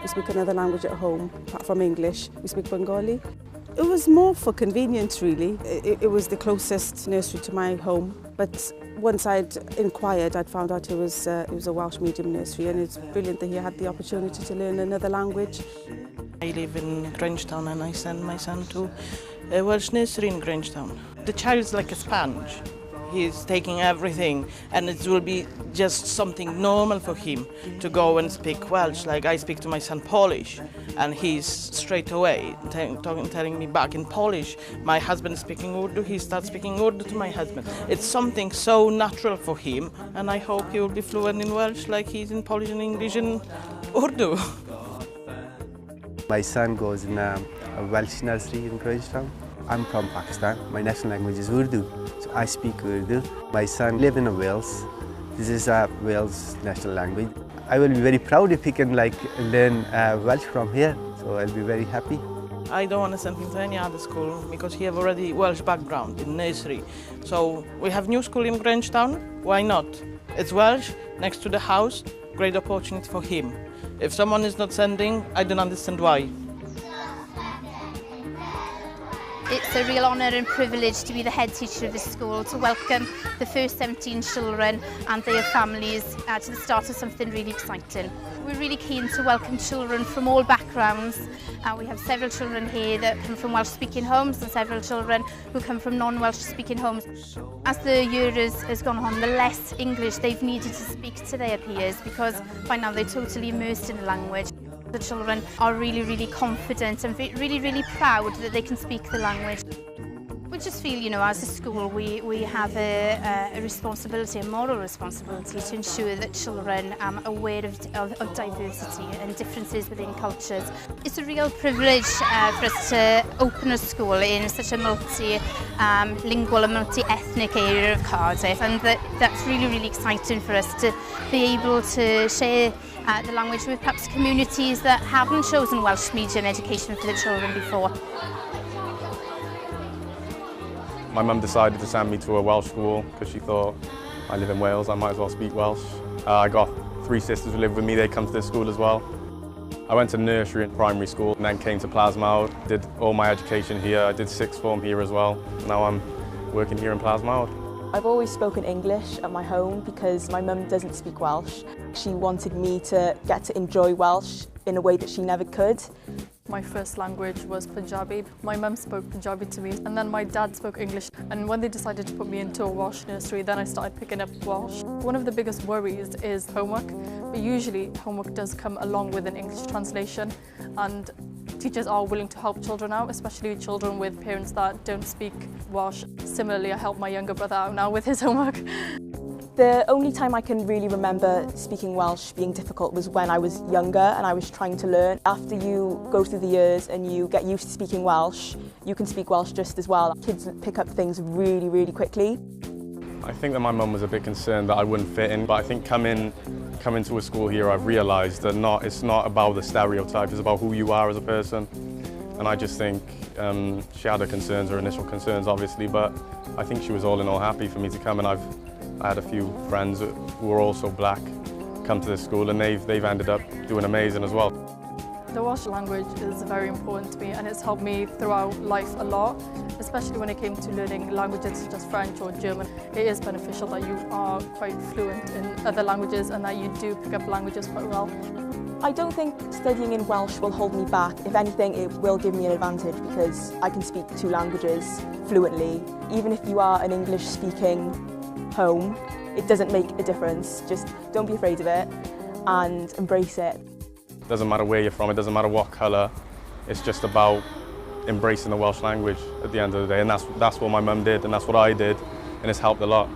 We speak another language at home, apart from English. We speak Bengali. It was more for convenience, really. It was the closest nursery to my home, but once I'd inquired, I'd found out it was a Welsh medium nursery, and it's brilliant that he had the opportunity to learn another language. I live in Grangetown and I send my son to a Welsh nursery in Grangetown. The child's like a sponge. He's taking everything, and it will be just something normal for him to go and speak Welsh. Like I speak to my son Polish, and he's straight away telling me back in Polish. My husband is speaking Urdu, he starts speaking Urdu to my husband. It's something so natural for him, and I hope he will be fluent in Welsh like he's in Polish and English and Urdu. My son goes in a Welsh nursery in Grangetown. I'm from Pakistan. My national language is Urdu, so I speak Urdu. My son lives in Wales. This is a Wales national language. I will be very proud if he can learn Welsh from here, so I'll be very happy. I don't want to send him to any other school because he have already Welsh background in nursery. So we have new school in Grangetown, why not? It's Welsh, next to the house, great opportunity for him. If someone is not sending, I don't understand why. It's a real honour and privilege to be the head teacher of this school, to welcome the first 17 children and their families to the start of something really exciting. We're really keen to welcome children from all backgrounds. We have several children here that come from Welsh-speaking homes and several children who come from non-Welsh-speaking homes. As the year has gone on, the less English they've needed to speak to their peers, because by now they're totally immersed in the language. The children are really confident and really proud that they can speak the language. We just feel, as a school, we have a responsibility, a moral responsibility to ensure that children are aware of diversity and differences within cultures. It's a real privilege for us to open a school in such a multi-lingual and multi-ethnic area of Cardiff, and that's really exciting for us to be able to share the language with perhaps communities that haven't chosen Welsh medium education for their children before. My mum decided to send me to a Welsh school because she thought I live in Wales, I might as well speak Welsh. I got 3 sisters who live with me, they come to this school as well. I went to nursery and primary school and then came to Plasmowd, did all my education here, I did 6th form here as well. Now I'm working here in Plasmowd. I've always spoken English at my home because my mum doesn't speak Welsh. She wanted me to get to enjoy Welsh in a way that she never could. My first language was Punjabi. My mum spoke Punjabi to me, and then my dad spoke English. And when they decided to put me into a Welsh nursery, then I started picking up Welsh. One of the biggest worries is homework, but usually homework does come along with an English translation, and teachers are willing to help children out, especially children with parents that don't speak Welsh. Similarly, I help my younger brother out now with his homework. The only time I can really remember speaking Welsh being difficult was when I was younger and I was trying to learn. After you go through the years and you get used to speaking Welsh, you can speak Welsh just as well. Kids pick up things really quickly. I think that my mum was a bit concerned that I wouldn't fit in, but I think coming to a school here, I've realised that it's not about the stereotype, it's about who you are as a person. And I just think she had her concerns, her initial concerns obviously, but I think she was all in all happy for me to come, and I had a few friends who were also black come to this school, and they've ended up doing amazing as well. The Welsh language is very important to me, and it's helped me throughout life a lot, especially when it came to learning languages such as French or German. It is beneficial that you are quite fluent in other languages and that you do pick up languages quite well. I don't think studying in Welsh will hold me back. If anything, it will give me an advantage because I can speak 2 languages fluently. Even if you are an English-speaking home, it doesn't make a difference. Just don't be afraid of it and embrace it. It doesn't matter where you're from, it doesn't matter what colour, it's just about embracing the Welsh language at the end of the day, and that's what my mum did and that's what I did, and it's helped a lot.